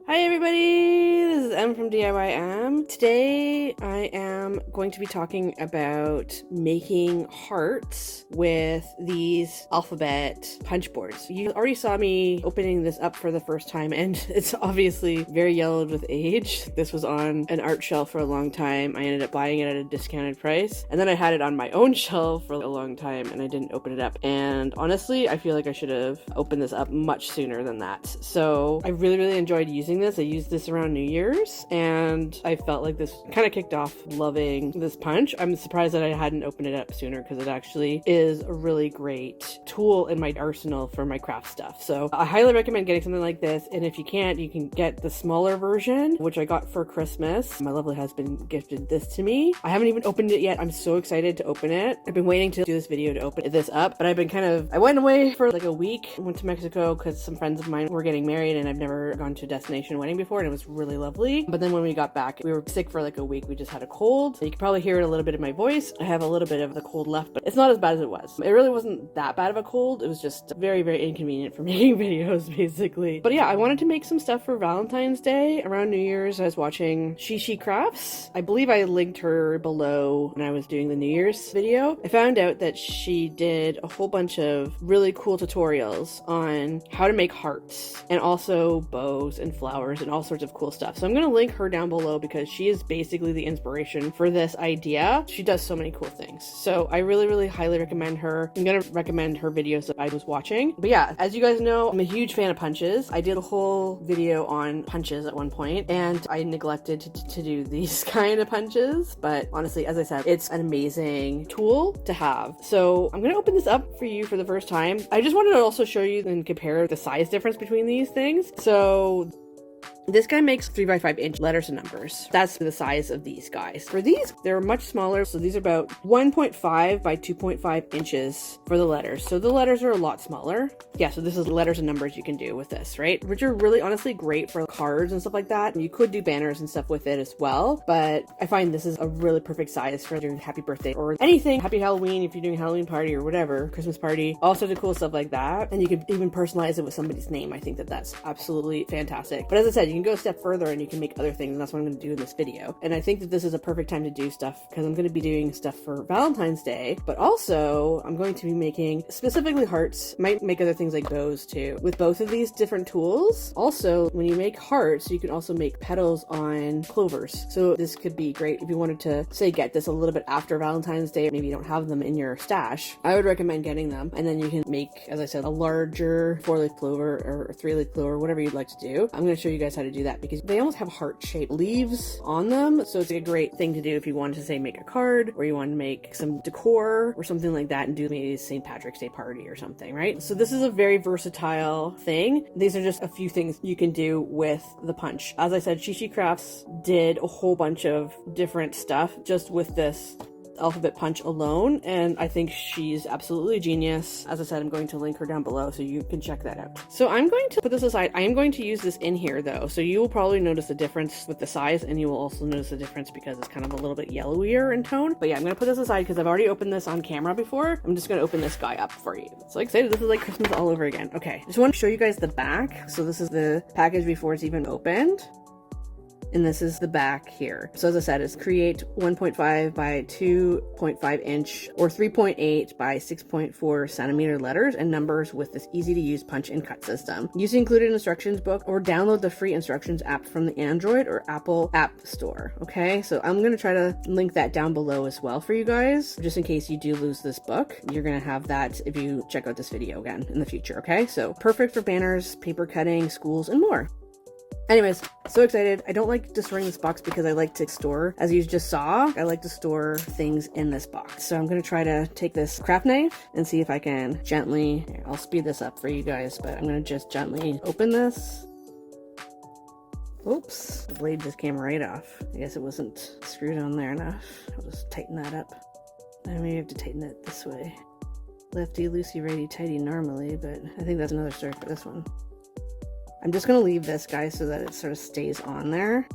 Hi everybody, this is Em from DIY. Today I am going to be talking about making hearts with these alphabet punch boards. You already saw me opening this up for the first time and it's obviously very yellowed with age. This was on an art shelf for a long time. I ended up buying it at a discounted price and then I had it on my own shelf for a long time and I didn't open it up. And honestly, I feel like I should have opened this up much sooner than that. So I really enjoyed using this. I used this around New Year's and I felt like this kind of kicked off loving this punch. I'm surprised that I hadn't opened it up sooner because it actually is a really great tool in my arsenal for my craft stuff. So I highly recommend getting something like this, and if you can't, you can get the smaller version, which I got for Christmas. My lovely husband gifted this to me. I haven't even opened it yet. I'm so excited to open it. I've been waiting to do this video to open this up, but I went away for like a week. I went to Mexico because some friends of mine were getting married and I've never gone to a destination wedding before and it was really lovely. But then when we got back, we were sick for like a week. We just had a cold. So you can probably hear it a little bit in my voice. I have a little bit of the cold left, but it's not as bad as it was. It really wasn't that bad of a cold. It was just very inconvenient for making videos basically. But yeah, I wanted to make some stuff for Valentine's Day. Around New Year's, I was watching Sheshe Crafts. I believe I linked her below when I was doing the New Year's video. I found out that she did a whole bunch of really cool tutorials on how to make hearts and also bows and flowers and all sorts of cool stuff. So I'm going to link her down below because she is basically the inspiration for this idea. She does so many cool things. So I really highly recommend her. I'm going to recommend her videos that I was watching. But yeah, as you guys know, I'm a huge fan of punches. I did a whole video on punches at one point and I neglected to do these kind of punches. But honestly, as I said, it's an amazing tool to have. So I'm going to open this up for you for the first time. I just wanted to also show you and compare the size difference between these things. So this guy makes 3x5 inch letters and numbers. That's the size of these guys. For these, they're much smaller. So these are about 1.5 by 2.5 inches for the letters. So the letters are a lot smaller. Yeah, so this is letters and numbers you can do with this, right? Which are really honestly great for cards and stuff like that. And you could do banners and stuff with it as well. But I find this is a really perfect size for your happy birthday or anything. Happy Halloween if you're doing a Halloween party or whatever, Christmas party, all sorts of cool stuff like that. And you could even personalize it with somebody's name. I think that that's absolutely fantastic. But as I said, you can go a step further and you can make other things, and that's what I'm going to do in this video. And I think that this is a perfect time to do stuff because I'm going to be doing stuff for Valentine's Day, but also I'm going to be making specifically hearts. Might make other things like bows too with both of these different tools. Also, when you make hearts, you can also make petals on clovers. So this could be great if you wanted to say get this a little bit after Valentine's Day. Maybe you don't have them in your stash. I would recommend getting them, and then you can make, as I said, a larger 4-leaf clover or 3-leaf clover, whatever you'd like to do. I'm going to show you guys how to do that because they almost have heart-shaped leaves on them. So it's a great thing to do if you wanted to say make a card or you want to make some decor or something like that and do maybe a St. Patrick's Day party or something, right? So this is a very versatile thing. These are just a few things you can do with the punch. As I said, Sheshe Crafts did a whole bunch of different stuff just with this alphabet punch alone, and I think she's absolutely a genius. As I said, I'm going to link her down below so you can check that out. So I'm going to put this aside. I am going to use this in here though, so you will probably notice the difference with the size, and you will also notice the difference because it's kind of a little bit yellowier in tone. But yeah, I'm going to put this aside because I've already opened this on camera before. I'm just going to open this guy up for you. So excited. This is like Christmas all over again. Okay, just want to show you guys the back. So this is the package before it's even opened. And this is the back here. So as I said, it's create 1.5 by 2.5 inch or 3.8 by 6.4 centimeter letters and numbers with this easy to use punch and cut system. Use the included instructions book or download the free instructions app from the Android or Apple App Store. Okay, so I'm going to try to link that down below as well for you guys, just in case you do lose this book. You're going to have that if you check out this video again in the future. Okay, so perfect for banners, paper cutting, schools, and more. Anyways, so excited. I don't like destroying this box because I like to store, as you just saw, I like to store things in this box. So I'm going to try to take this craft knife and see if I can gently, here, I'll speed this up for you guys, but I'm going to just gently open this. Oops, the blade just came right off. I guess it wasn't screwed on there enough. I'll just tighten that up. I may have to tighten it this way. Lefty, loosey, righty, tighty normally, but I think that's another story for this one. I'm just going to leave this guy so that it sort of stays on there.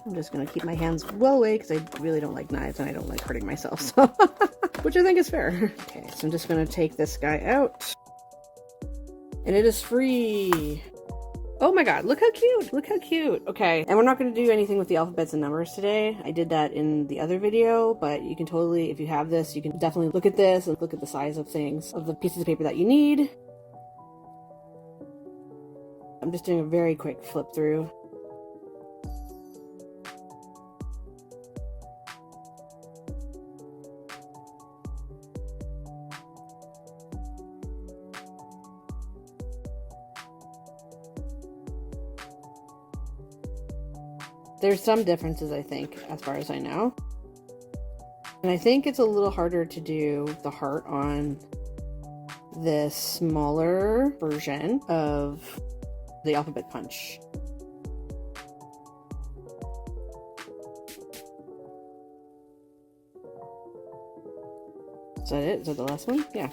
I'm just going to keep my hands well away because I really don't like knives and I don't like hurting myself, so which I think is fair. Okay, so I'm just going to take this guy out. And it is free. Oh my god, look how cute! Look how cute! Okay, and we're not going to do anything with the alphabets and numbers today. I did that in the other video, but you can totally, if you have this, you can definitely look at this and look at the size of things, of the pieces of paper that you need. I'm just doing a very quick flip through. There's some differences, I think, as far as I know. And I think it's a little harder to do the heart on this smaller version of the alphabet punch. Is that it? Is that the last one? Yeah.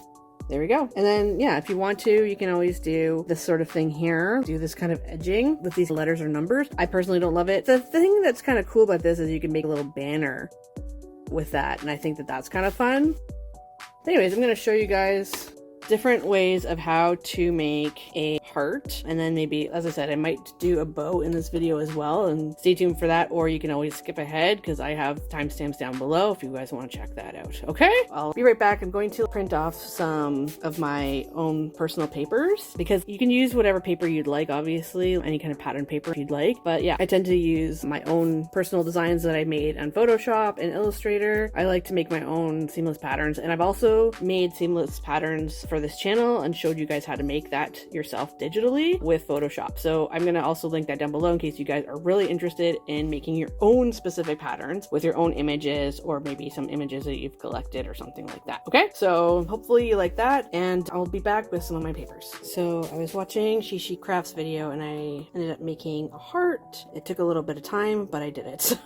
There we go. And then, yeah, if you want to, you can always do this sort of thing here. Do this kind of edging with these letters or numbers. I personally don't love it. The thing that's kind of cool about this is you can make a little banner with that. And I think that that's kind of fun. Anyways, I'm going to show you guys different ways of how to make a heart, and then maybe, as I said, I might do a bow in this video as well, and stay tuned for that, or you can always skip ahead because I have timestamps down below if you guys want to check that out. Okay, I'll be right back. I'm going to print off some of my own personal papers because you can use whatever paper you'd like, obviously, any kind of pattern paper you'd like, but yeah, I tend to use my own personal designs that I made on Photoshop and Illustrator. I like to make my own seamless patterns, and I've also made seamless patterns for this channel and showed you guys how to make that yourself digitally with Photoshop. So I'm going to also link that down below in case you guys are really interested in making your own specific patterns with your own images, or maybe some images that you've collected or something like that. Okay, so hopefully you like that, and I'll be back with some of my papers. So I was watching Sheshe Crafts video and I ended up making a heart. It took a little bit of time, but I did it.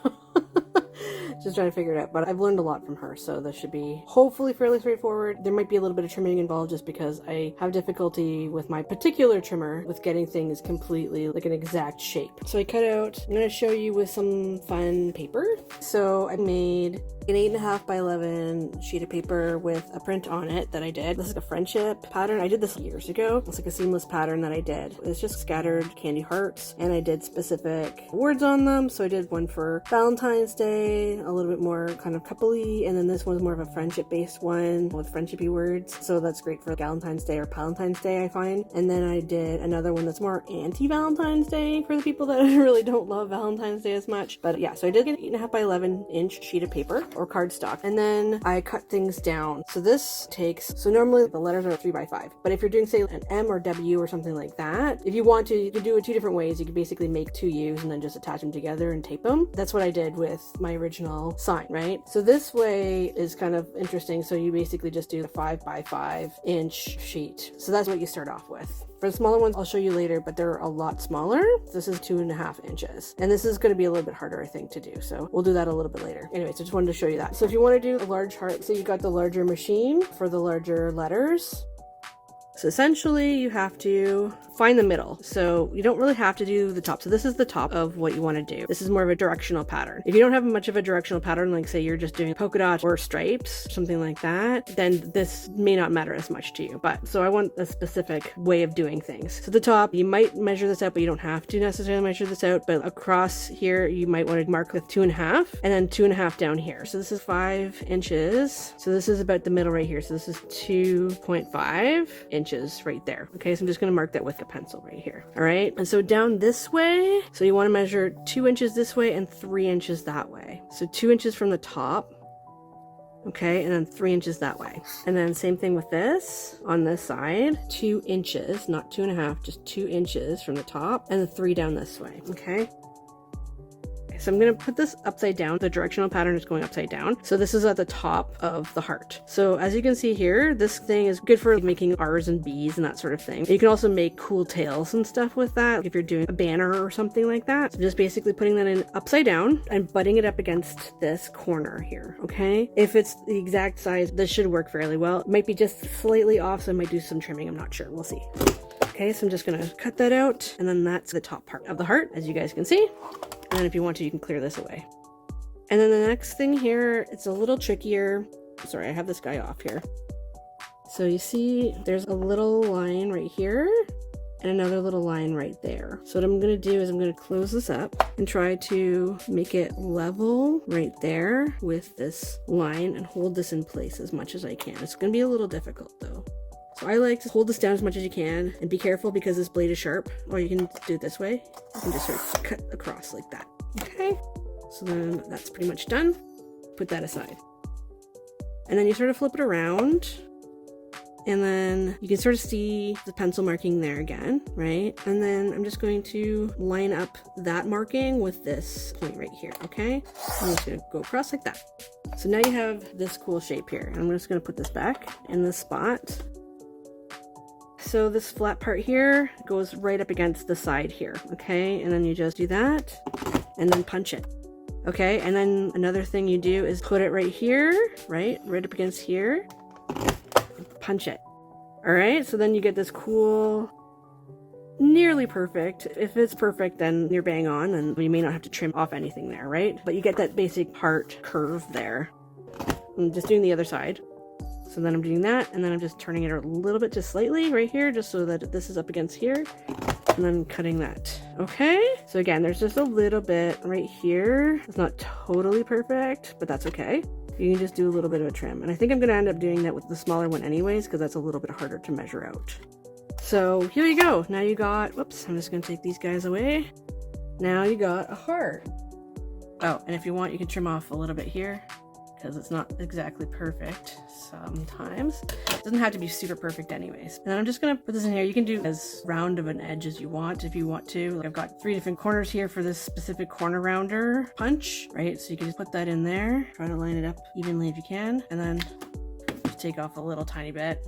Just trying to figure it out, but I've learned a lot from her, so this should be hopefully fairly straightforward. There might be a little bit of trimming involved just because I have difficulty with my particular trimmer with getting things completely like an exact shape. So I cut out, I'm going to show you with some fun paper. So I made an 8.5 by 11 sheet of paper with a print on it that I did. This is a friendship pattern. I did this years ago. It's like a seamless pattern that I did. It's just scattered candy hearts, and I did specific words on them. So I did one for Valentine's Day, a little bit more kind of coupley, and then this one's more of a friendship based one with friendshipy words. So that's great for Valentine's Day or Valentine's Day, I find. And then I did another one that's more anti-Valentine's Day for the people that really don't love Valentine's Day as much. But yeah, so I did get an 8.5 by 11 inch sheet of paper or cardstock, and then I cut things down. So this takes, so normally the letters are 3 by 5, but if you're doing say an M or W or something like that, if you want to, you can do it two different ways. You can basically make two U's and then just attach them together and tape them. That's what I did with my original sign, right? So this way is kind of interesting. So you basically just do the 5 by 5 inch sheet. So that's what you start off with. For the smaller ones, I'll show you later, but they're a lot smaller. This is 2.5 inches. And this is going to be a little bit harder, I think, to do. So we'll do that a little bit later. Anyways, I just wanted to show you that. So if you want to do a large heart, so you got the larger machine for the larger letters. So essentially you have to find the middle. So you don't really have to do the top. So this is the top of what you want to do. This is more of a directional pattern. If you don't have much of a directional pattern, like say you're just doing polka dots or stripes, something like that, then this may not matter as much to you. But so I want a specific way of doing things. So the top, you might measure this out, but you don't have to necessarily measure this out. But across here, you might want to mark with 2.5 and then 2.5 down here. So this is 5 inches. So this is about the middle right here. So this is 2.5 inches right there. Okay, so I'm just going to mark that with a pencil right here. All right, and so down this way, so you want to measure 2 inches this way and 3 inches that way. So 2 inches from the top, okay, and then 3 inches that way. And then same thing with this on this side, 2 inches, not 2.5, just 2 inches from the top, and then 3 down this way. Okay. So I'm going to put this upside down. The directional pattern is going upside down. So this is at the top of the heart. So as you can see here, this thing is good for making R's and B's and that sort of thing. You can also make cool tails and stuff with that if you're doing a banner or something like that. So just basically putting that in upside down and butting it up against this corner here. Okay. If it's the exact size, this should work fairly well. It might be just slightly off, so I might do some trimming. I'm not sure. We'll see. Okay, so I'm just going to cut that out, and then that's the top part of the heart, as you guys can see. And then if you want to, you can clear this away. And then the next thing here, it's a little trickier. Sorry, I have this guy off here. So you see there's a little line right here, and another little line right there. So what I'm going to do is I'm going to close this up and try to make it level right there with this line and hold this in place as much as I can. It's going to be a little difficult though. So I like to hold this down as much as you can and be careful because this blade is sharp, or you can do it this way. You can just sort of cut across like that. Okay, so then that's pretty much done. Put that aside. And then you sort of flip it around, and then you can sort of see the pencil marking there again, right? And then I'm just going to line up that marking with this point right here, okay? I'm just gonna go across like that. So now you have this cool shape here. I'm just gonna put this back in this spot. So this flat part here goes right up against the side here, okay? And then you just do that and then punch it. Okay, and then another thing you do is put it right here, right up against here, punch it. All right, so then you get this cool, nearly perfect. If it's perfect, then you're bang on, and you may not have to trim off anything there, right? But you get that basic heart curve there. I'm just doing the other side. So then I'm doing that, and then I'm just turning it a little bit, just slightly right here, just so that this is up against here. And then cutting that. Okay, so again, there's just a little bit right here. It's not totally perfect, but that's okay. You can just do a little bit of a trim. And I think I'm gonna end up doing that with the smaller one anyways, because that's a little bit harder to measure out. So here you go. Now you got, whoops, I'm just gonna take these guys away. Now you got a heart. Oh, and if you want, you can trim off a little bit here, because it's not exactly perfect sometimes. It doesn't have to be super perfect anyways. And then I'm just gonna put this in here. You can do as round of an edge as you want if you want to. I've got 3 different corners here for this specific corner rounder punch, right? So you can just put that in there. Try to line it up evenly if you can, and then just take off a little tiny bit.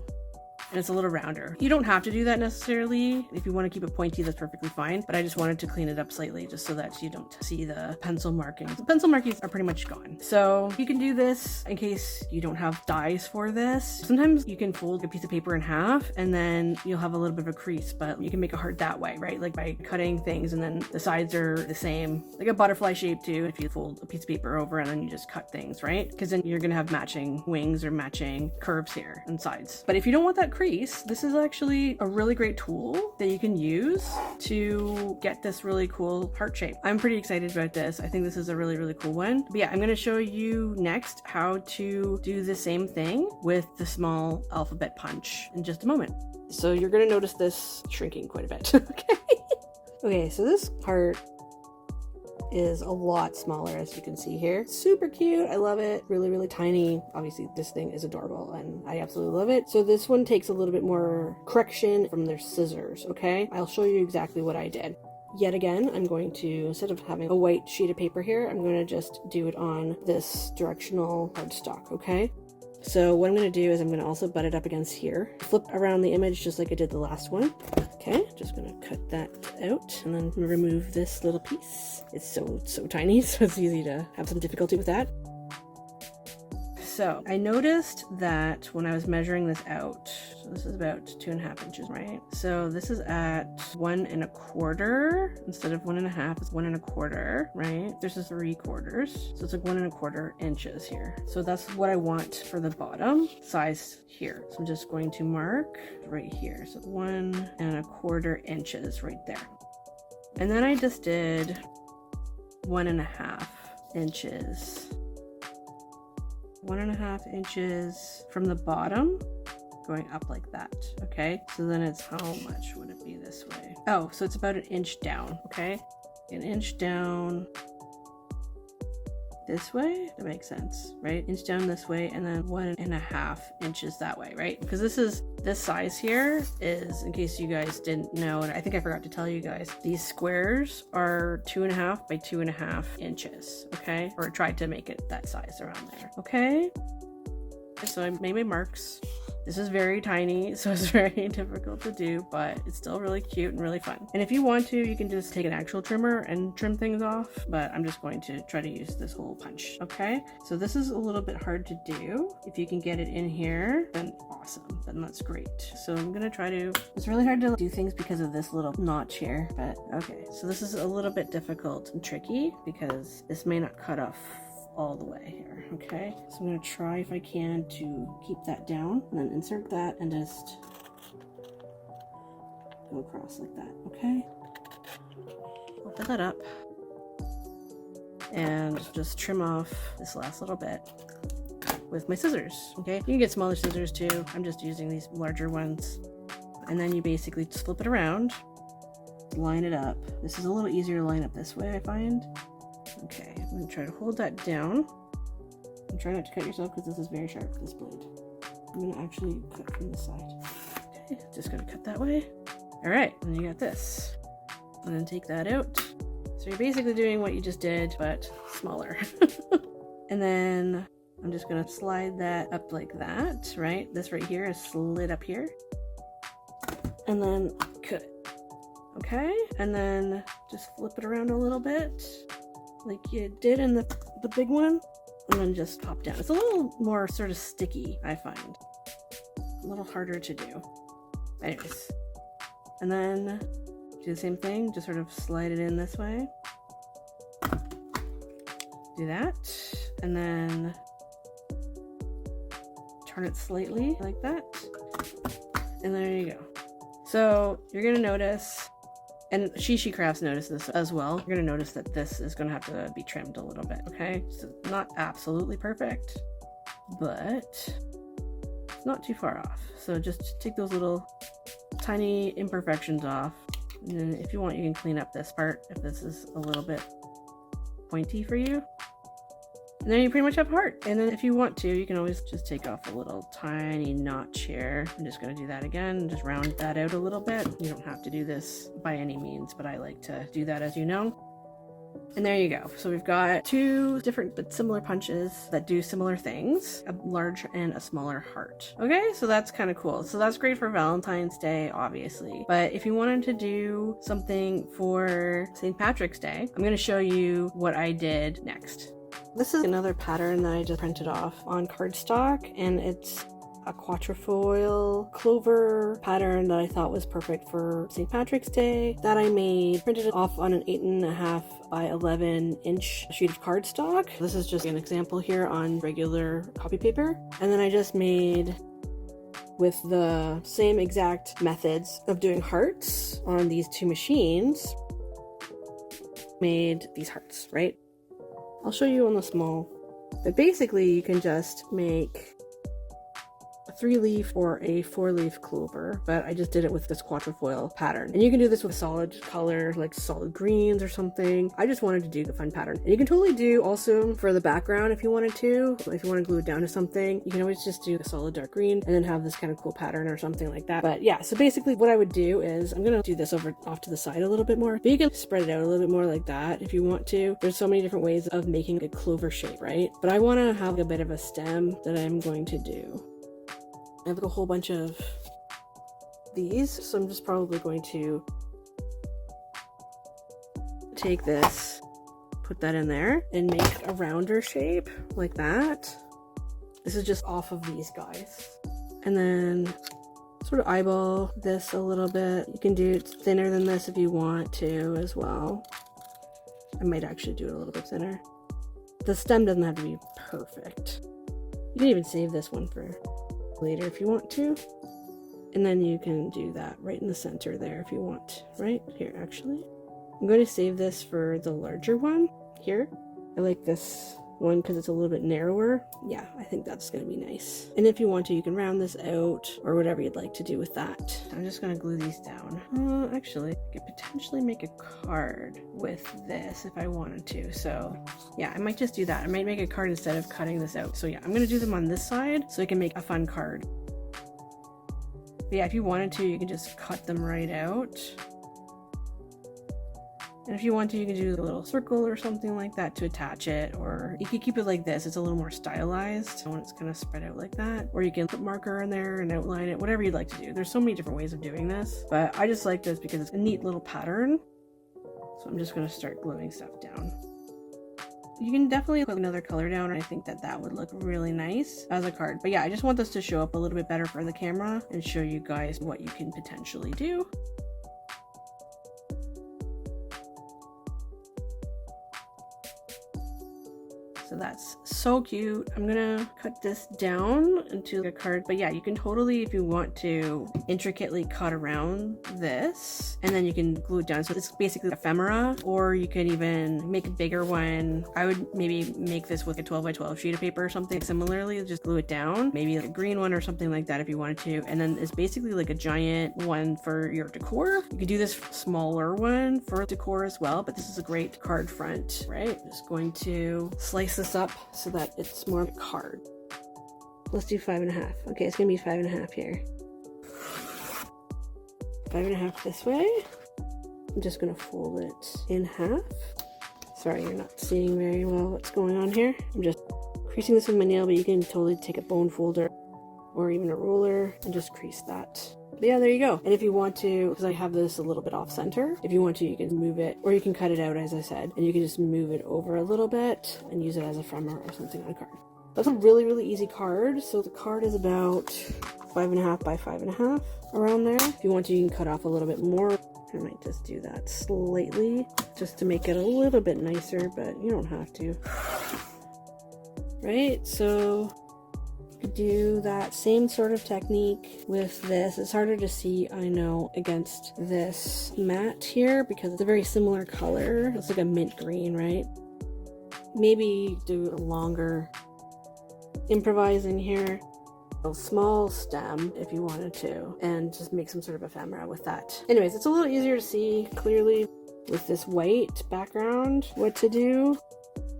And it's a little rounder. You don't have to do that necessarily. If you want to keep it pointy, that's perfectly fine. But I just wanted to clean it up slightly just so that you don't see the pencil markings. The pencil markings are pretty much gone. So you can do this in case you don't have dies for this. Sometimes you can fold a piece of paper in half and then you'll have a little bit of a crease, but you can make a heart that way, right? Like by cutting things and then the sides are the same, like a butterfly shape too, if you fold a piece of paper over and then you just cut things, right? Because then you're gonna have matching wings or matching curves here and sides. But if you don't want that crease, this is actually a really great tool that you can use to get this really cool heart shape. I'm pretty excited about this. I think this is a really, really cool one. But yeah, I'm going to show you next how to do the same thing with the small alphabet punch in just a moment. So you're going to notice this shrinking quite a bit. Okay, so this heart is a lot smaller, as you can see here. Super cute. I love it. Really, really tiny. Obviously, this thing is adorable and I absolutely love it. So this one takes a little bit more correction from their scissors, okay? I'll show you exactly what I did. Yet again, I'm going to, instead of having a white sheet of paper here, I'm going to just do it on this directional cardstock, okay? So what I'm going to do is I'm going to also butt it up against here. Flip around the image just like I did the last one. Okay, just going to cut that out and then remove this little piece. It's so tiny, so it's easy to have some difficulty with that. So I noticed that when I was measuring this out, so this is about 2.5 inches, right? So this is at 1 1/4 instead of 1 1/2. It's 1 1/4, right? This is 3/4, so it's like 1 1/4 inches here. So that's what I want for the bottom size here. So I'm just going to mark right here. So 1 1/4 inches right there. And then I just did 1 1/2 inches. 1 1/2 inches from the bottom going up like that. Okay, so then it's, how much would it be this way? Oh, so it's about 1 inch down. Okay, 1 inch down this way. That makes sense, right? Inch down this way, and then 1 1/2 inches that way, right? Because this size here is, in case you guys didn't know, and I think I forgot to tell you guys, these squares are 2.5 by 2.5 inches, okay? Or tried to make it that size around there, okay? So I made my marks. This is very tiny, so it's very difficult to do, but it's still really cute and really fun. And if you want to, you can just take an actual trimmer and trim things off, but I'm just going to try to use this whole punch, okay? So this is a little bit hard to do. If you can get it in here, then awesome, then that's great. So I'm gonna try to, it's really hard to do things because of this little notch here, but okay. So this is a little bit difficult and tricky because this may not cut off all the way here, okay? So I'm gonna try, if I can, to keep that down and then insert that and just go across like that, okay? Open that up and just trim off this last little bit with my scissors, okay? You can get smaller scissors too. I'm just using these larger ones. And then you basically just flip it around, line it up. This is a little easier to line up this way, I find. Okay, I'm gonna try to hold that down. And try not to cut yourself because this is very sharp, this blade. I'm gonna actually cut from the side. Okay, just gonna cut that way. All right, and you got this. And then take that out. So you're basically doing what you just did, but smaller. And then I'm just gonna slide that up like that, right? This right here is slid up here. And then cut it. Okay, and then just flip it around a little bit, like you did in the big one, and then just pop down. It's a little more sort of sticky, I find. A little harder to do. Anyways, and then do the same thing, just sort of slide it in this way. Do that, and then turn it slightly like that, and there you go. So you're gonna notice, and Sheshe Crafts noticed this as well, you're gonna notice that this is gonna have to be trimmed a little bit, okay? So not absolutely perfect, but it's not too far off. So just take those little tiny imperfections off. And then if you want, you can clean up this part if this is a little bit pointy for you. And then you pretty much have heart. And then if you want to, you can always just take off a little tiny notch here. I'm just going to do that again, just round that out a little bit. You don't have to do this by any means, but I like to do that, as you know. And there you go. So we've got two different but similar punches that do similar things, a large and a smaller heart. Okay, so that's kind of cool. So that's great for Valentine's Day, obviously. But if you wanted to do something for St. Patrick's Day, I'm going to show you what I did next. This is another pattern that I just printed off on cardstock, and it's a quatrefoil clover pattern that I thought was perfect for St. Patrick's Day that I made, printed it off on an 8.5 by 11 inch sheet of cardstock. This is just an example here on regular copy paper, and then I just made, with the same exact methods of doing hearts on these two machines, made these hearts, right? I'll show you on the small. But basically you can just make a 3-leaf or a 4-leaf clover, but I just did it with this quatrefoil pattern. And you can do this with solid color, like solid greens or something. I just wanted to do the fun pattern. And you can totally do also for the background if you wanted to. If you want to glue it down to something, you can always just do a solid dark green and then have this kind of cool pattern or something like that. But yeah, so basically what I would do is, I'm gonna do this off to the side a little bit more, but you can spread it out a little bit more like that if you want to. There's so many different ways of making a clover shape, right? But I want to have a bit of a stem that I'm going to do. I have a whole bunch of these, so I'm just probably going to take this, put that in there, and make a rounder shape like that. This is just off of these guys. And then sort of eyeball this a little bit. You can do it thinner than this if you want to as well. I might actually do it a little bit thinner. The stem doesn't have to be perfect. You can even save this one for later if you want to, and then you can do that right in the center there if you want. Right here, actually I'm going to save this for the larger one here. I like this one because it's a little bit narrower. Yeah, I think that's going to be nice. And if you want to, you can round this out or whatever you'd like to do with that. I'm just going to glue these down. Actually, I could potentially make a card with this if I wanted to. So yeah, I might just do that. I might make a card instead of cutting this out. So yeah, I'm going to do them on this side so I can make a fun card. But yeah, if you wanted to, you can just cut them right out. And if you want to, you can do a little circle or something like that to attach it, or you can keep it like this. It's a little more stylized when it's kind of spread out like that. Or you can put marker in there and outline it, whatever you'd like to do. There's so many different ways of doing this, but I just like this because it's a neat little pattern. So I'm just going to start gluing stuff down. You can definitely put another color down, and I think that that would look really nice as a card. But yeah, I just want this to show up a little bit better for the camera and show you guys what you can potentially do. So that's so cute. I'm gonna cut this down into a card, but yeah, you can totally, if you want to, intricately cut around this, and then you can glue it down. So it's basically ephemera, or you can even make a bigger one. I would maybe make this with a 12 by 12 sheet of paper or something. Similarly, just glue it down, maybe like a green one or something like that if you wanted to. And then it's basically like a giant one for your decor. You could do this smaller one for decor as well, but this is a great card front, right? I'm just going to slice this up so that it's more of a card. Let's do 5.5. Okay, it's gonna be 5.5 here. 5.5 this way. I'm just gonna fold it in half. Sorry, you're not seeing very well what's going on here. I'm just creasing this with my nail, but you can totally take a bone folder or even a ruler and just crease that. But yeah, there you go. And if you want to, because I have this a little bit off center, if you want to, you can move it, or you can cut it out, as I said, and you can just move it over a little bit and use it as a ephemera or something on a card. That's a really, really easy card. So the card is about 5.5 by 5.5, around there. If you want to, you can cut off a little bit more. I might just do that slightly just to make it a little bit nicer, but you don't have to. Right? So you could do that same sort of technique with this. It's harder to see, I know, against this mat here because it's a very similar color. It's like a mint green, right? Maybe do a longer improvising here. A small stem if you wanted to, and just make some sort of ephemera with that. Anyways, it's a little easier to see clearly with this white background what to do.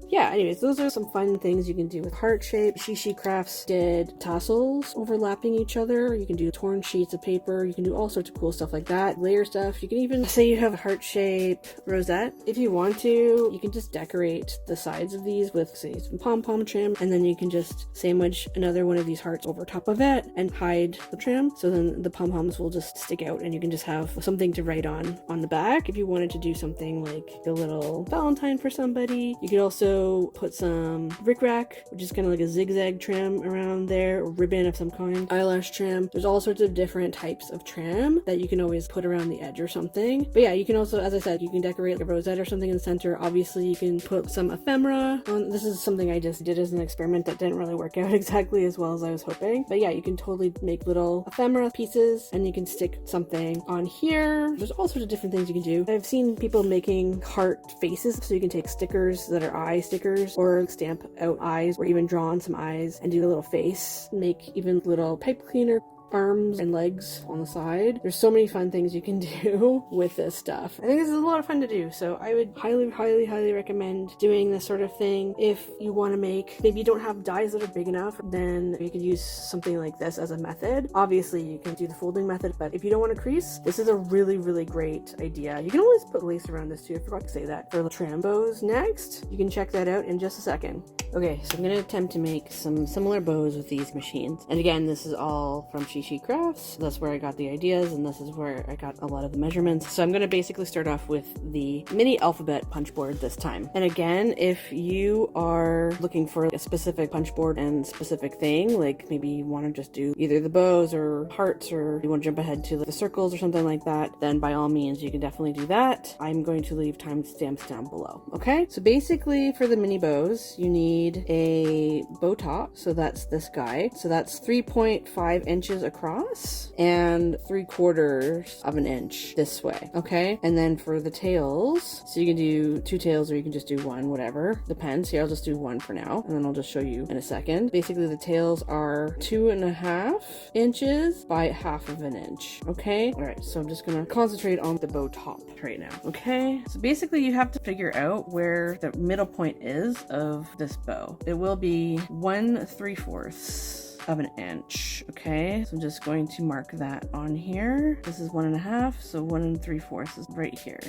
Yeah, anyways, those are some fun things you can do with heart shape. Sheshe Crafts did tassels overlapping each other. You can do torn sheets of paper. You can do all sorts of cool stuff like that. Layer stuff. You can even say you have a heart shape rosette. If you want to, you can just decorate the sides of these with, say, some pom-pom trim, and then you can just sandwich another one of these hearts over top of it and hide the trim. So then the pom-poms will just stick out and you can just have something to write on the back. If you wanted to do something like a little Valentine for somebody, you could also put some rickrack, which is kind of like a zigzag trim around there, or ribbon of some kind, eyelash trim. There's all sorts of different types of trim that you can always put around the edge or something. But yeah, you can also, as I said, you can decorate like a rosette or something in the center. Obviously, you can put some ephemera on. This is something I just did as an experiment that didn't really work out exactly as well as I was hoping. But yeah, you can totally make little ephemera pieces and you can stick something on here. There's all sorts of different things you can do. I've seen people making heart faces, so you can take stickers that are eye stickers or stamp out eyes or even draw on some eyes and do a little face. Make even little pipe cleaner arms and legs on the side. There's so many fun things you can do with this stuff. I think this is a lot of fun to do, so I would highly recommend doing this sort of thing. If you want to make, maybe you don't have dies that are big enough, then you could use something like this as a method. Obviously you can do the folding method, but if you don't want to crease, this is a really great idea. You can always put lace around this too. I forgot to say that. For the trim bows next, you can check that out in just a second. Okay, so I'm going to attempt to make some similar bows with these machines. And again, this is all from Sheshe Crafts. That's where I got the ideas, and this is where I got a lot of the measurements. So I'm going to basically start off with the mini alphabet punch board this time. And again, if you are looking for a specific punch board and specific thing, like maybe you want to just do either the bows or hearts, or you want to jump ahead to the circles or something like that, then by all means you can definitely do that. I'm going to leave timestamps down below. Okay, so basically for the mini bows, you need a bow top. So that's this guy. So that's 3.5 inches across and 3/4 of an inch this way. Okay, and then for the tails, so you can do 2 tails or you can just do 1, whatever, depends. Here, I'll just do 1 for now, and then I'll just show you in a second. Basically the tails are 2.5 inches by 1/2 inch. Okay, all right, so I'm just gonna concentrate on the bow top right now. Okay, so basically you have to figure out where the middle point is of this bow. It will be 1/3 of an inch. Okay, so I'm just going to mark that on here. This is 1.5, so 1 3/4 is right here.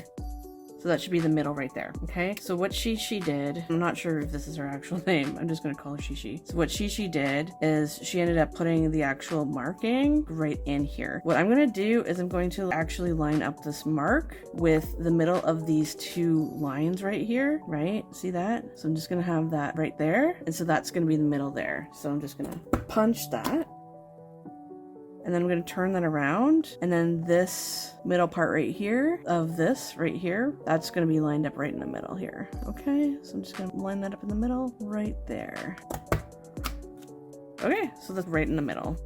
So that should be the middle right there. Okay, so what Sheshe did, I'm not sure if this is her actual name, I'm just gonna call her Sheshe. So what Sheshe did is she ended up putting the actual marking right in here. What I'm gonna do is I'm going to actually line up this mark with the middle of these 2 lines right here, right? See that? So I'm just gonna have that right there, and so that's gonna be the middle there. So I'm just gonna punch that. and then I'm going to turn that around, and then this middle part right here of this right here, that's going to be lined up right in the middle here. Okay, so I'm just going to line that up in the middle right there. Okay, so that's right in the middle.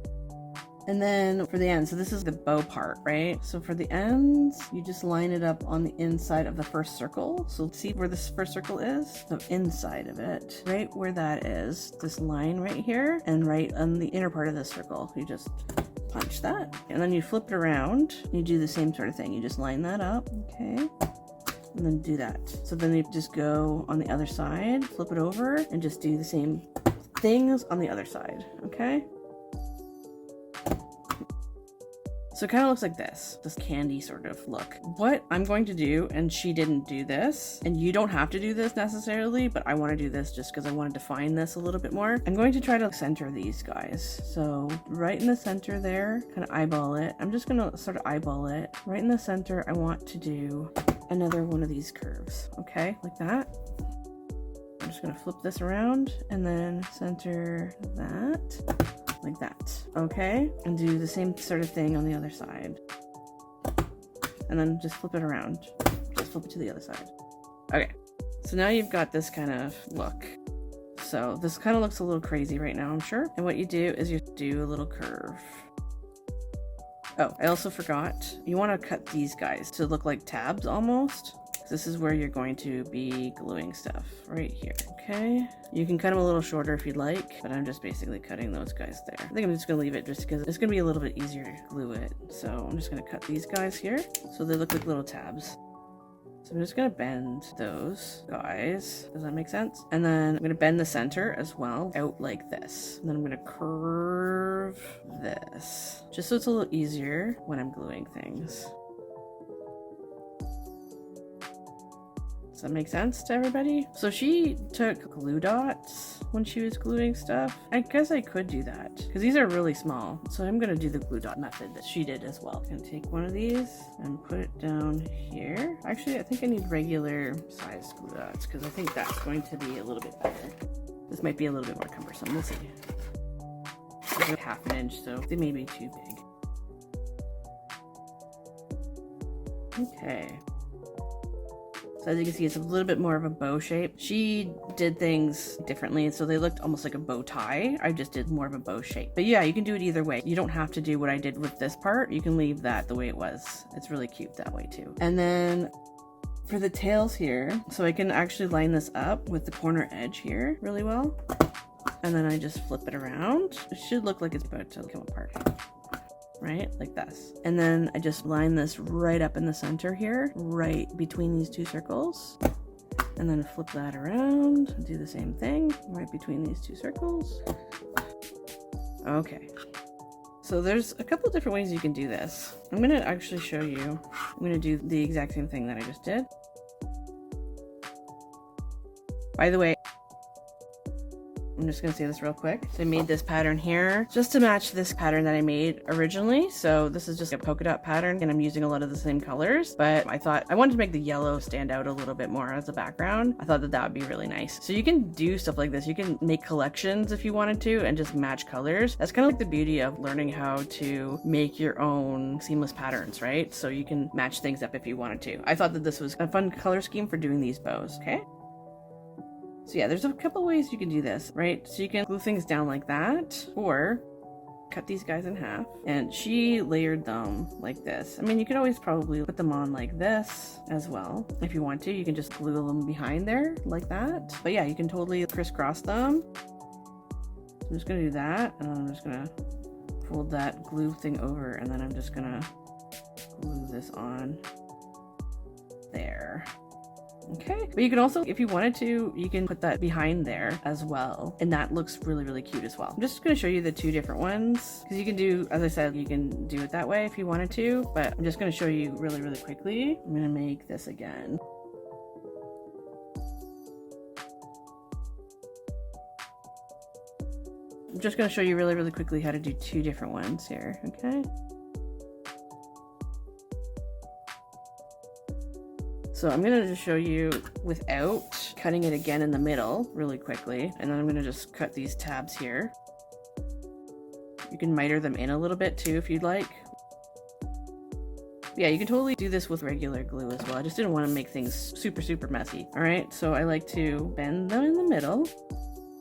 And then for the ends, so this is the bow part, right? So for the ends, you just line it up on the inside of the first circle. So see where this first circle is? The inside of it, right where that is, this line right here, and right on the inner part of this circle. You just punch that, and then you flip it around. You do the same sort of thing. You just line that up, okay? And then do that. So then you just go on the other side, flip it over, and just do the same things on the other side, okay? So it kind of looks like this candy sort of look. What I'm going to do, and she didn't do this, and you don't have to do this necessarily, but I want to do this just because I want to define this a little bit more. I'm going to try to center these guys. So right in the center there, kind of eyeball it. I'm just going to sort of eyeball it. Right in the center, I want to do another one of these curves, okay? Like that. I'm just going to flip this around and then center that. Like that, okay? And do the same sort of thing on the other side. And then just flip it around. Just flip it to the other side. Okay, so now you've got this kind of look. So this kind of looks a little crazy right now, I'm sure. And what you do is you do a little curve. Oh, I also forgot. You want to cut these guys to look like tabs almost. This is where you're going to be gluing stuff right here, okay? You can cut them a little shorter if you'd like, but I'm just basically cutting those guys there. I think I'm just gonna leave it just because it's gonna be a little bit easier to glue it. So I'm just gonna cut these guys here so they look like little tabs. So I'm just gonna bend those guys. Does that make sense? And then I'm gonna bend the center as well out like this. And then I'm gonna curve this just so it's a little easier when I'm gluing things. Does that make sense to everybody? So she took glue dots when she was gluing stuff. I guess I could do that because these are really small. So I'm gonna do the glue dot method that she did as well. I'm gonna take one of these and put it down here. Actually, I think I need regular sized glue dots because I think that's going to be a little bit better. This might be a little bit more cumbersome. We'll see. It's like ½ an inch, so they may be too big. Okay. So as you can see, it's a little bit more of a bow shape. She did things differently, so they looked almost like a bow tie. I just did more of a bow shape. But yeah, you can do it either way. You don't have to do what I did with this part. You can leave that the way it was. It's really cute that way too. And then for the tails here, so I can actually line this up with the corner edge here really well. And then I just flip it around. It should look like it's about to come apart. Right, like this. And then I just line this right up in the center here, right between these two circles. And then flip that around and do the same thing right between these two circles. Okay. So there's a couple different ways you can do this. I'm gonna actually show you. I'm gonna do the exact same thing that I just did. By the way, I'm just gonna say this real quick. So I made this pattern here just to match this pattern that I made originally. So this is just a polka dot pattern and I'm using a lot of the same colors, but I thought I wanted to make the yellow stand out a little bit more as a background. I thought that that would be really nice. So you can do stuff like this. You can make collections if you wanted to and just match colors. That's kind of like the beauty of learning how to make your own seamless patterns, right? So you can match things up if you wanted to. I thought that this was a fun color scheme for doing these bows, okay? So yeah, there's a couple ways you can do this, right? So you can glue things down like that, or cut these guys in half. And she layered them like this. I mean, you could always probably put them on like this as well. If you want to, you can just glue them behind there like that. But yeah, you can totally crisscross them. So I'm just gonna do that, and I'm just gonna fold that glue thing over, and then I'm just gonna glue this on there. Okay, but you can also, if you wanted to, you can put that behind there as well, and that looks really, really cute as well. I'm just going to show you the two different ones, because you can do, as I said, you can do it that way if you wanted to, but I'm just going to show you really, really quickly. I'm going to make this again. I'm just going to show you really, really quickly how to do two different ones here, okay? So I'm going to just show you without cutting it again in the middle really quickly. And then I'm going to just cut these tabs here. You can miter them in a little bit too if you'd like. Yeah, you can totally do this with regular glue as well. I just didn't want to make things super messy. All right, so I like to bend them in the middle,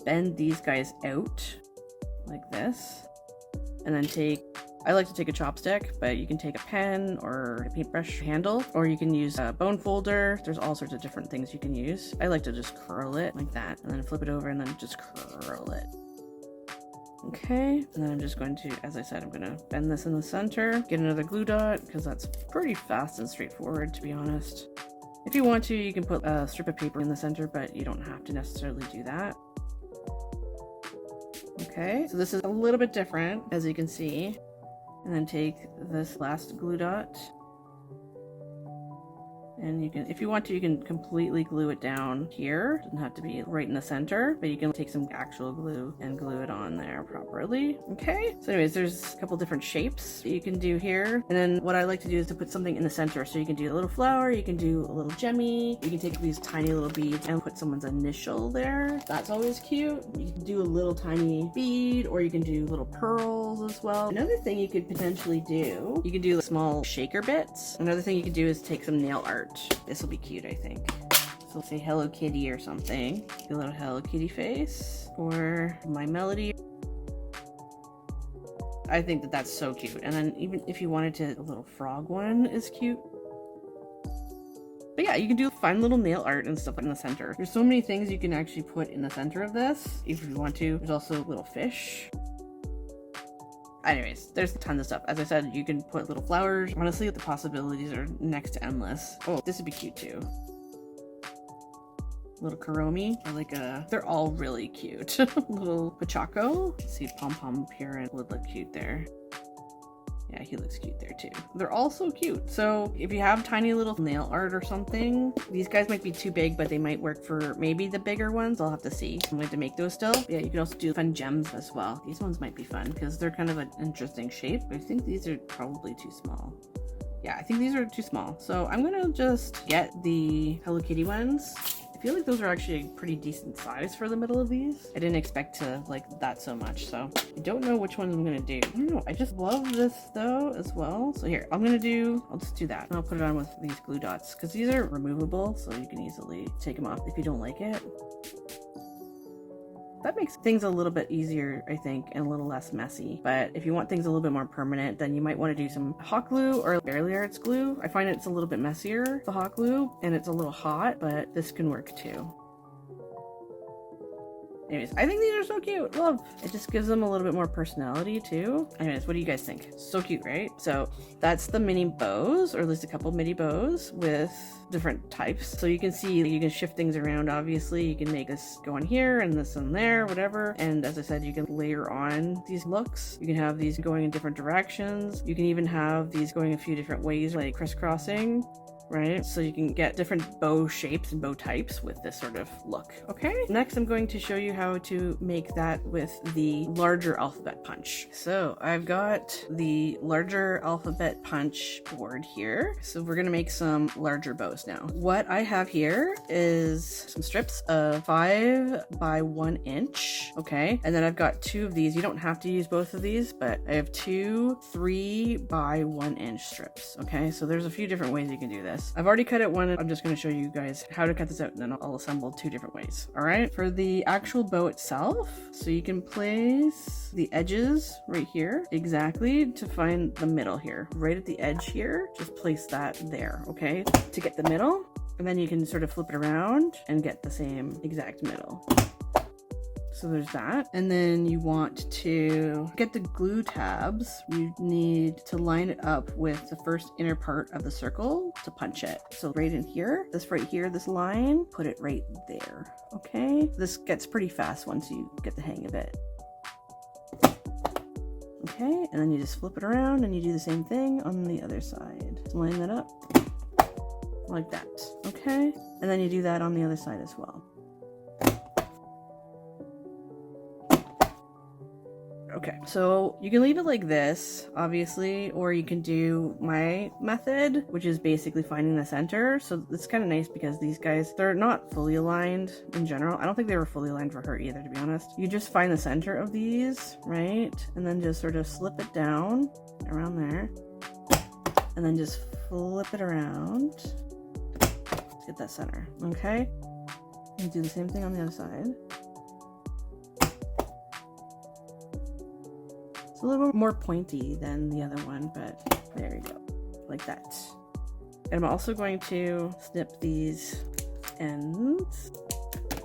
bend these guys out like this, and then I like to take a chopstick, but you can take a pen or a paintbrush handle, or you can use a bone folder. There's all sorts of different things you can use. I like to just curl it like that, and then flip it over and then just curl it. Okay, and then I'm just going to, as I said, I'm going to bend this in the center, get another glue dot, because that's pretty fast and straightforward, to be honest. If you want to, you can put a strip of paper in the center, but you don't have to necessarily do that. Okay, so this is a little bit different, as you can see. And then take this last glue dot, and you can, if you want to, you can completely glue it down here. It doesn't have to be right in the center, but you can take some actual glue and glue it on there properly. Okay, so anyways, there's a couple different shapes that you can do here. And then what I like to do is to put something in the center. So you can do a little flower, you can do a little gemmy, you can take these tiny little beads and put someone's initial there. That's always cute. You can do a little tiny bead, or you can do little pearls as well. Another thing you could potentially do, you can do small shaker bits. Another thing you could do is take some nail art. This will be cute, I think. So say Hello Kitty or something. A little Hello Kitty face, or My Melody. I think that that's so cute. And then even if you wanted to, a little frog one is cute. But yeah, you can do fun little nail art and stuff in the center. There's so many things you can actually put in the center of this if you want to. There's also little fish. Anyways, there's tons of stuff. As I said, you can put little flowers. Honestly, the possibilities are next to endless. Oh, this would be cute too. Little Kuromi, or like they're all really cute. Little Pachaco. Let's see, Pom Pom Parent would look cute there. Yeah, he looks cute there too. They're all so cute. So if you have tiny little nail art or something, these guys might be too big, but they might work for maybe the bigger ones. I'll have to see. I'm going to make those still. Yeah, you can also do fun gems as well. These ones might be fun because they're kind of an interesting shape. I think these are probably too small. Yeah, I think these are too small. So I'm going to just get the Hello Kitty ones. I feel like those are actually a pretty decent size for the middle of these. I didn't expect to like that so much, so I don't know which ones I'm gonna do. I don't know, I just love this though as well. So here, I'll just do that. And I'll put it on with these glue dots because these are removable, so you can easily take them off if you don't like it. That makes things a little bit easier, I think, and a little less messy. But if you want things a little bit more permanent, then you might want to do some hot glue or Barely Arts glue. I find it's a little bit messier, the hot glue, and it's a little hot, but this can work too. Anyways, I think these are so cute. Love. It just gives them a little bit more personality too. Anyways, what do you guys think? So cute, right? So that's the mini bows, or at least a couple mini bows with different types. So you can see you can shift things around. Obviously, you can make this go on here and this on there, whatever. And as I said, you can layer on these looks. You can have these going in different directions. You can even have these going a few different ways, like crisscrossing. Right? So you can get different bow shapes and bow types with this sort of look. Okay. Next, I'm going to show you how to make that with the larger alphabet punch. So I've got the larger alphabet punch board here. So we're going to make some larger bows now. What I have here is some strips of 5 by 1 inch. Okay. And then I've got 2 of these. You don't have to use both of these, but I have 2 3 by 1 inch strips. Okay. So there's a few different ways you can do this. I've already cut it one, and I'm just going to show you guys how to cut this out, and then I'll assemble 2 different ways. All right, for the actual bow itself, so you can place the edges right here exactly to find the middle here, right at the edge here. Just place that there, okay, to get the middle, and then you can sort of flip it around and get the same exact middle. So there's that. And then you want to get the glue tabs. You need to line it up with the first inner part of the circle to punch it. So right in here, this right here, this line, put it right there. Okay. This gets pretty fast once you get the hang of it. Okay. And then you just flip it around and you do the same thing on the other side. Just line that up like that. Okay. And then you do that on the other side as well. Okay, so you can leave it like this, obviously, or you can do my method, which is basically finding the center. So it's kind of nice because these guys, they're not fully aligned in general. I don't think they were fully aligned for her either, to be honest. You just find the center of these, right? And then just sort of slip it down around there. And then just flip it around. Let's get that center, okay? And do the same thing on the other side. A little more pointy than the other one, but there you go, like that. And I'm also going to snip these ends.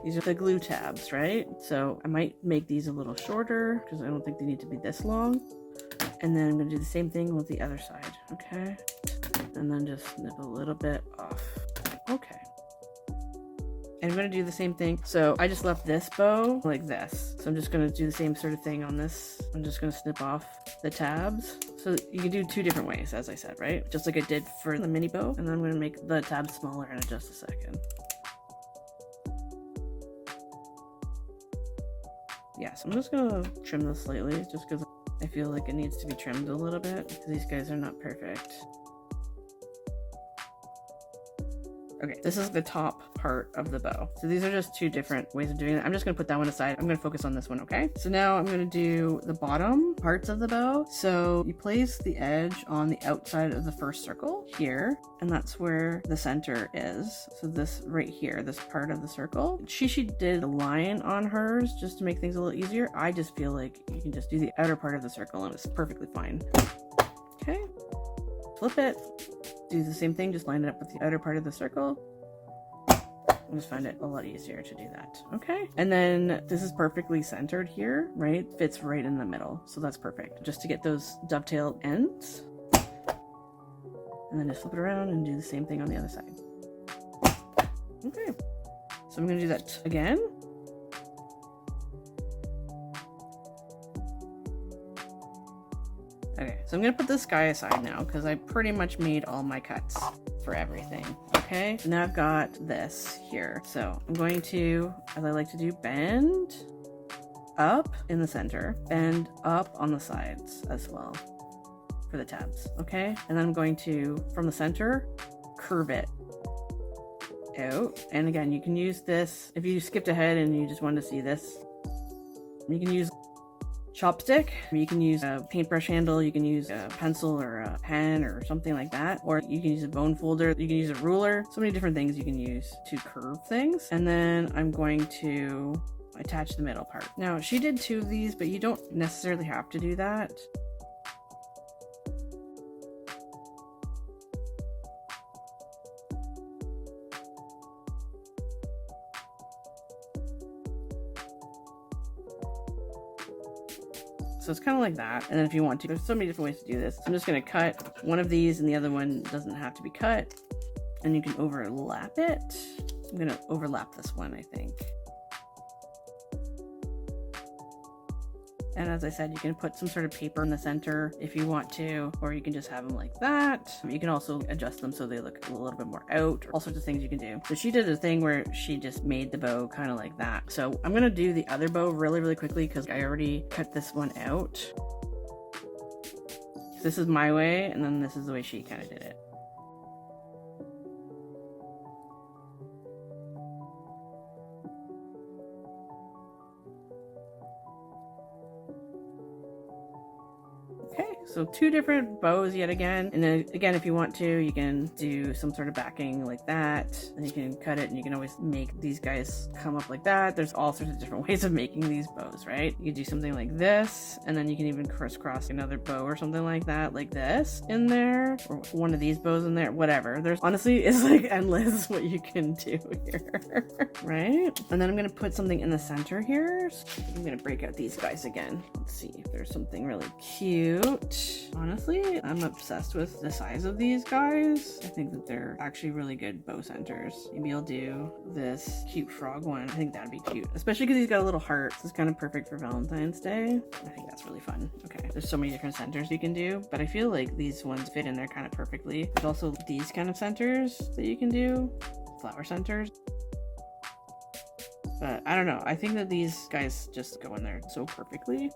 These are the glue tabs, right? So I might make these a little shorter because I don't think they need to be this long. And then I'm going to do the same thing with the other side, okay? And then just snip a little bit off. Okay. And I'm going to do the same thing. So I just left this bow like this. So I'm just going to do the same sort of thing on this. I'm just going to snip off the tabs. So you can do two different ways, as I said, right? Just like I did for the mini bow. And then I'm going to make the tabs smaller in just a second. Yeah, so I'm just going to trim this slightly just because I feel like it needs to be trimmed a little bit because these guys are not perfect. Okay, this is the top part of the bow. So these are just two different ways of doing it. I'm just gonna put that one aside. I'm gonna focus on this one, okay? So now I'm gonna do the bottom parts of the bow. So you place the edge on the outside of the first circle here, and that's where the center is. So this right here, this part of the circle. Sheshe did a line on hers just to make things a little easier. I just feel like you can just do the outer part of the circle and it's perfectly fine. Okay, flip it. Do the same thing, just line it up with the outer part of the circle. I just find it a lot easier to do that. Okay, and then this is perfectly centered here, right? Fits right in the middle, so that's perfect. Just to get those dovetailed ends. And then just flip it around and do the same thing on the other side. Okay, so I'm gonna do that again. Okay, so I'm gonna put this guy aside now because I pretty much made all my cuts for everything. Okay, now I've got this here. So I'm going to, as I like to do, bend up in the center, bend up on the sides as well for the tabs. Okay, and then I'm going to, from the center, curve it out. And again, you can use this, if you skipped ahead and you just wanted to see this, you can use chopstick, you can use a paintbrush handle, you can use a pencil or a pen or something like that, or you can use a bone folder, you can use a ruler, so many different things you can use to curve things. And then I'm going to attach the middle part. Now she did two of these, but you don't necessarily have to do that. So it's kind of like that. And then if you want to, there's so many different ways to do this. I'm just going to cut one of these and the other one doesn't have to be cut. And you can overlap it. I'm going to overlap this one, I think. And as I said, you can put some sort of paper in the center if you want to, or you can just have them like that. You can also adjust them so they look a little bit more out, all sorts of things you can do. So she did a thing where she just made the bow kind of like that. So I'm gonna do the other bow really, really quickly because I already cut this one out. This is my way, and then this is the way she kind of did it. So two different bows yet again. And then again, if you want to, you can do some sort of backing like that. And you can cut it and you can always make these guys come up like that. There's all sorts of different ways of making these bows, right? You can do something like this, and then you can even crisscross another bow or something like that, like this in there, or one of these bows in there, whatever. There's honestly, it's like endless what you can do here, right? And then I'm gonna put something in the center here. So I'm gonna break out these guys again. Let's see if there's something really cute. Honestly, I'm obsessed with the size of these guys. I think that they're actually really good bow centers. Maybe I'll do this cute frog one. I think that'd be cute, especially because he's got a little heart. This is kind of perfect for Valentine's Day. I think that's really fun. Okay, there's so many different centers you can do, but I feel like these ones fit in there kind of perfectly. There's also these kind of centers that you can do, flower centers. But I don't know, I think that these guys just go in there so perfectly.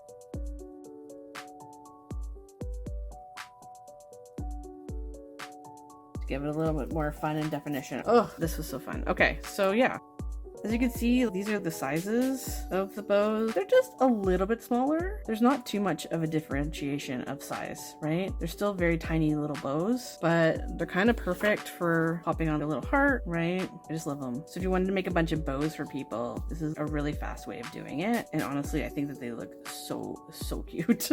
give it a little bit more fun and definition. Oh, this was so fun. Okay, so yeah. As you can see, these are the sizes of the bows. They're just a little bit smaller. There's not too much of a differentiation of size, right? They're still very tiny little bows, but they're kind of perfect for popping on a little heart, right? I just love them. So if you wanted to make a bunch of bows for people, this is a really fast way of doing it. And honestly, I think that they look so cute.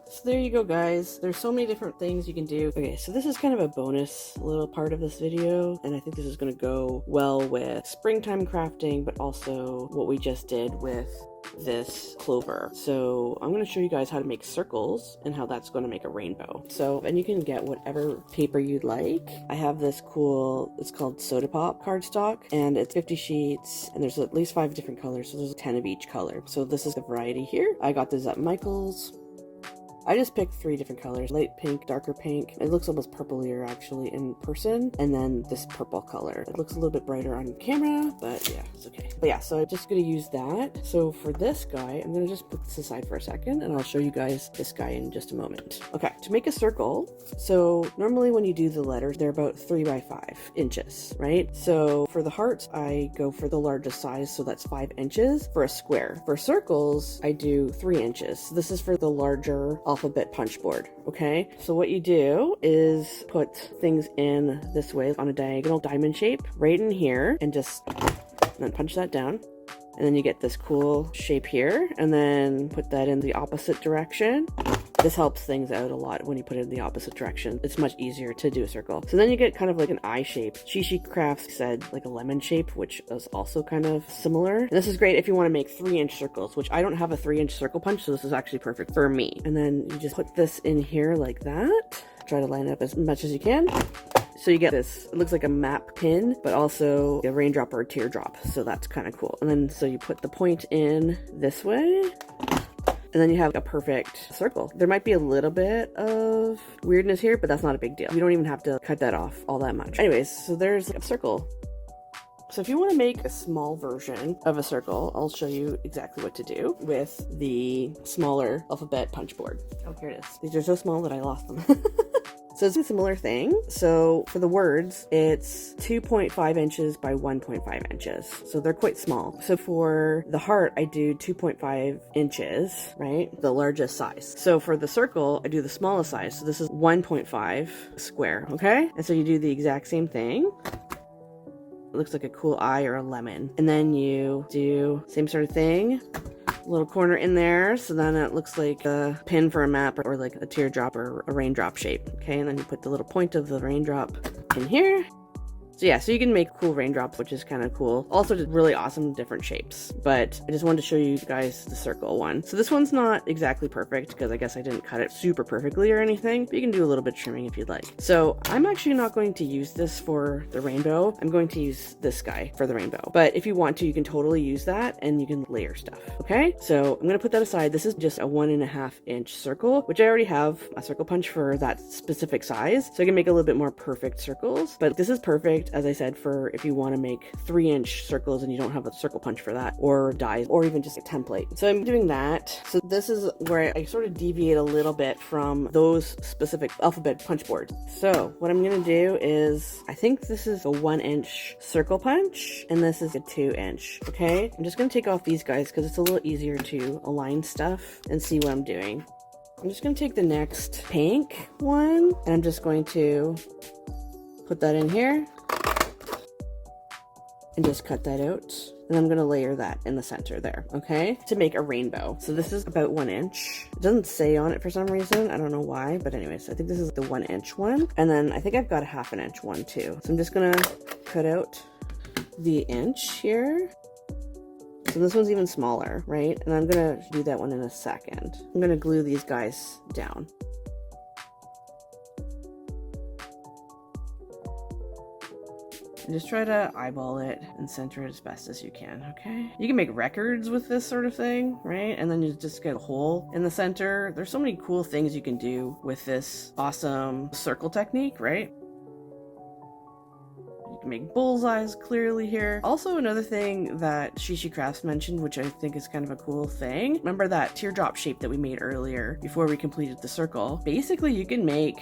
So there you go, guys. There's so many different things you can do. Okay, so this is kind of a bonus little part of this video, and I think this is going to go well with springtime crafting, but also what we just did with this clover. So I'm going to show you guys how to make circles and how that's going to make a rainbow. So, and you can get whatever paper you'd like. I have this cool, it's called Soda Pop cardstock, and it's 50 sheets, and there's at least 5 different colors, so there's 10 of each color. So this is the variety here. I got this at Michael's. I just picked 3 different colors, light pink, darker pink. It looks almost purplier actually in person. And then this purple color. It looks a little bit brighter on camera, but yeah, it's okay. But yeah, so I'm just gonna use that. So for this guy, I'm gonna just put this aside for a second and I'll show you guys this guy in just a moment. Okay, to make a circle, so normally when you do the letters, they're about 3 by 5 inches, right? So for the hearts, I go for the largest size, so that's 5 inches for a square. For circles, I do 3 inches. So this is for the larger alphabet punch board. Okay, so what you do is put things in this way on a diagonal diamond shape right in here and just then punch that down, and then you get this cool shape here, and then put that in the opposite direction. This helps things out a lot when you put it in the opposite direction. It's much easier to do a circle. So then you get kind of like an eye shape. Sheshe Crafts said like a lemon shape, which is also kind of similar. And this is great if you want to make 3-inch circles, which I don't have a 3-inch circle punch, so this is actually perfect for me. And then you just put this in here like that. Try to line it up as much as you can. So you get this, it looks like a map pin, but also a raindrop or a teardrop. So that's kind of cool. And then so you put the point in this way, and then you have a perfect circle. There might be a little bit of weirdness here, but that's not a big deal. You don't even have to cut that off all that much. Anyways, so there's a circle. So if you want to make a small version of a circle, I'll show you exactly what to do with the smaller alphabet punch board. Oh, here it is. These are so small that I lost them. So it's a similar thing. So for the words, it's 2.5 inches by 1.5 inches. So they're quite small. So for the heart, I do 2.5 inches, right? The largest size. So for the circle, I do the smallest size. So this is 1.5 square, okay? And so you do the exact same thing. It looks like a cool eye or a lemon. And then you do same sort of thing. Little corner in there, so then it looks like a pin for a map or like a teardrop or a raindrop shape. Okay, and then you put the little point of the raindrop in here. So yeah, so you can make cool raindrops, which is kind of cool. Also just really awesome different shapes, but I just wanted to show you guys the circle one. So this one's not exactly perfect because I guess I didn't cut it super perfectly or anything, but you can do a little bit trimming if you'd like. So I'm actually not going to use this for the rainbow. I'm going to use this guy for the rainbow, but if you want to, you can totally use that and you can layer stuff. Okay, so I'm going to put that aside. This is just a 1.5 inch circle, which I already have a circle punch for that specific size. So I can make a little bit more perfect circles, but this is perfect, as I said, for if you want to make 3-inch circles and you don't have a circle punch for that, or dies, or even just a template. So I'm doing that. So this is where I sort of deviate a little bit from those specific alphabet punch boards. So what I'm going to do is, I think this is a 1-inch circle punch, and this is a 2-inch. Okay, I'm just going to take off these guys because it's a little easier to align stuff and see what I'm doing. I'm just going to take the next pink one, and I'm just going to put that in here and just cut that out. And I'm going to layer that in the center there, okay? To make a rainbow. So this is about 1 inch. It doesn't say on it for some reason. I don't know why, but anyways, I think this is the 1-inch one. And then I think I've got a 1/2 inch one too. So I'm just going to cut out the inch here. So this one's even smaller, right? And I'm going to do that one in a second. I'm going to glue these guys down. And just try to eyeball it and center it as best as you can, okay? You can make records with this sort of thing, right? And then you just get a hole in the center. There's so many cool things you can do with this awesome circle technique, right? You can make bullseyes clearly here. Also, another thing that Sheshe Crafts mentioned, which I think is kind of a cool thing. Remember that teardrop shape that we made earlier before we completed the circle? Basically, you can make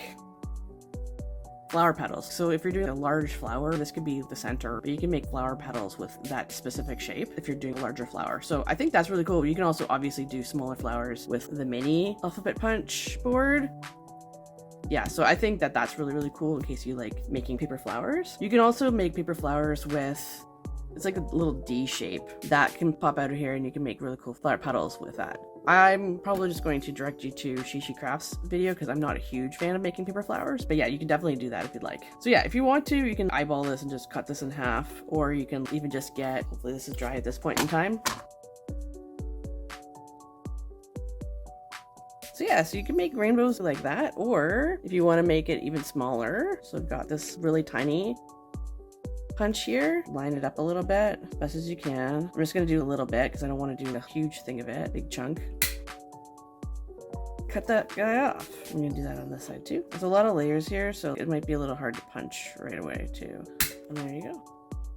flower petals. So if you're doing a large flower, this could be the center, but you can make flower petals with that specific shape if you're doing a larger flower. So I think that's really cool. You can also obviously do smaller flowers with the mini alphabet punch board. Yeah, so I think that that's really, really cool in case you like making paper flowers. You can also make paper flowers with, it's like a little D shape that can pop out of here, and you can make really cool flower petals with that. I'm probably just going to direct you to Sheshe Crafts video because I'm not a huge fan of making paper flowers, but yeah, you can definitely do that if you'd like. So yeah, if you want to, you can eyeball this and just cut this in half, or you can even just get, hopefully this is dry at this point in time. So yeah, so you can make rainbows like that, or if you want to make it even smaller. So I've got this really tiny punch here, line it up a little bit, as best as you can. I'm just going to do a little bit because I don't want to do a huge thing of it, big chunk. Cut that guy off. I'm going to do that on this side too. There's a lot of layers here, so it might be a little hard to punch right away too. And there you go.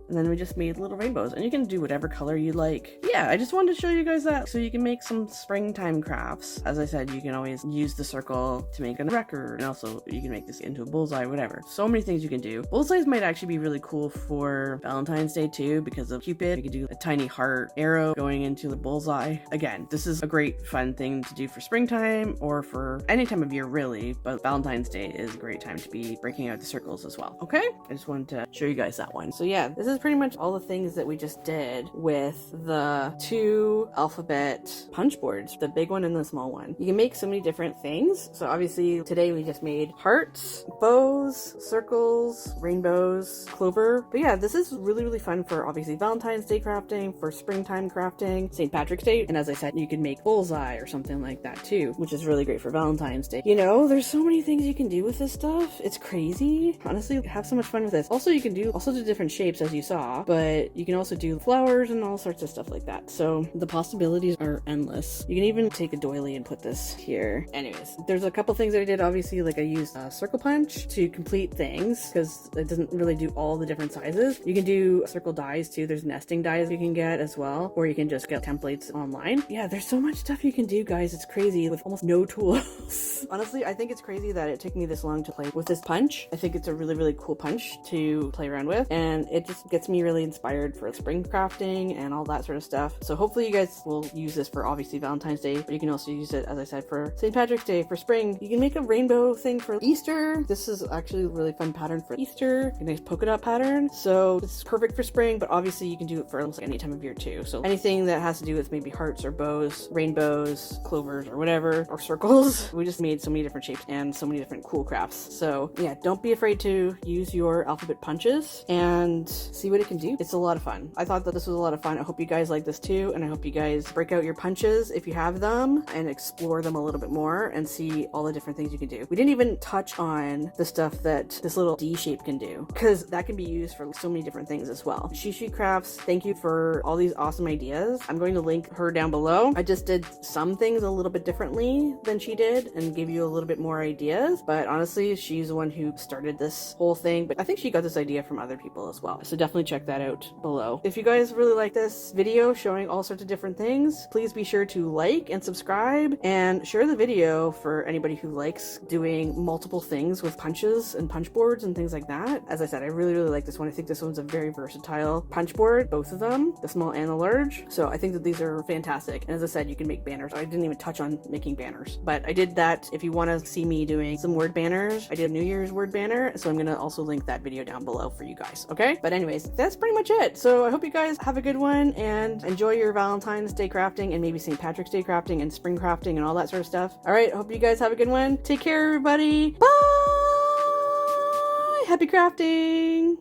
And then we just made little rainbows, and you can do whatever color you like. Yeah, I just wanted to show you guys that so you can make some springtime crafts. As I said, you can always use the circle to make a record, and also you can make this into a bullseye, whatever. So many things you can do. Bullseyes might actually be really cool for Valentine's Day too because of Cupid. You can do a tiny heart arrow going into the bullseye. Again, this is a great fun thing to do for springtime or for any time of year really, but Valentine's Day is a great time to be breaking out the circles as well. Okay? I just wanted to show you guys that one. So yeah, this is pretty much all the things that we just did with the 2 alphabet punch boards, the big one and the small one. You can make so many different things. So obviously today we just made hearts, bows, circles, rainbows, clover. But yeah, this is really, really fun for obviously Valentine's Day crafting, for springtime crafting, St. Patrick's Day. And as I said, you can make bullseye or something like that too, which is really great for Valentine's Day. You know, there's so many things you can do with this stuff. It's crazy. Honestly, have so much fun with this. Also, you can do all sorts of different shapes as you saw, but you can also do flowers and all sorts of stuff like that. So the possibilities are endless. You can even take a doily and put this here. Anyways, there's a couple things that I did. Obviously, like I used a circle punch to complete things because it doesn't really do all the different sizes. You can do circle dies too. There's nesting dies you can get as well, or you can just get templates online. Yeah, there's so much stuff you can do, guys. It's crazy with almost no tools. Honestly, I think it's crazy that it took me this long to play with this punch. I think it's a really, really cool punch to play around with, and it just gets me really inspired for spring crafting and all that sort of stuff. So hopefully you guys will use this for obviously Valentine's Day, but you can also use it, as I said, for St. Patrick's Day, for spring. You can make a rainbow thing for Easter. This is actually a really fun pattern for Easter, a nice polka dot pattern. So it's perfect for spring, but obviously you can do it for almost any time of year too. So anything that has to do with maybe hearts or bows, rainbows, clovers or whatever, or circles. We just made so many different shapes and so many different cool crafts. So yeah, don't be afraid to use your alphabet punches and see what it can do. It's a lot of fun. I thought that this was a lot of fun. I hope you guys like this too, and I hope you guys break out your punches if you have them and explore them a little bit more and see all the different things you can do. We didn't even touch on the stuff that this little D shape can do, because that can be used for so many different things as well. Sheshe Crafts, thank you for all these awesome ideas. I'm going to link her down below. I just did some things a little bit differently than she did and gave you a little bit more ideas, but honestly, she's the one who started this whole thing, but I think she got this idea from other people as well. So definitely check that out below. If you guys really like this video showing all sorts of different things, please be sure to like and subscribe and share the video for anybody who likes doing multiple things with punches and punch boards and things like that. As I said, I really, really like this one. I think this one's a very versatile punch board, both of them, the small and the large. So I think that these are fantastic. And as I said, you can make banners. I didn't even touch on making banners, but I did that. If you want to see me doing some word banners, I did a New Year's word banner. So I'm going to also link that video down below for you guys. Okay. But anyways, that's pretty much it. So I hope you guys have a good one and enjoy your Valentine's Day crafting and maybe St. Patrick's Day crafting and spring crafting and all that sort of stuff. All right. Hope you guys have a good one. Take care, everybody. Bye. Happy crafting.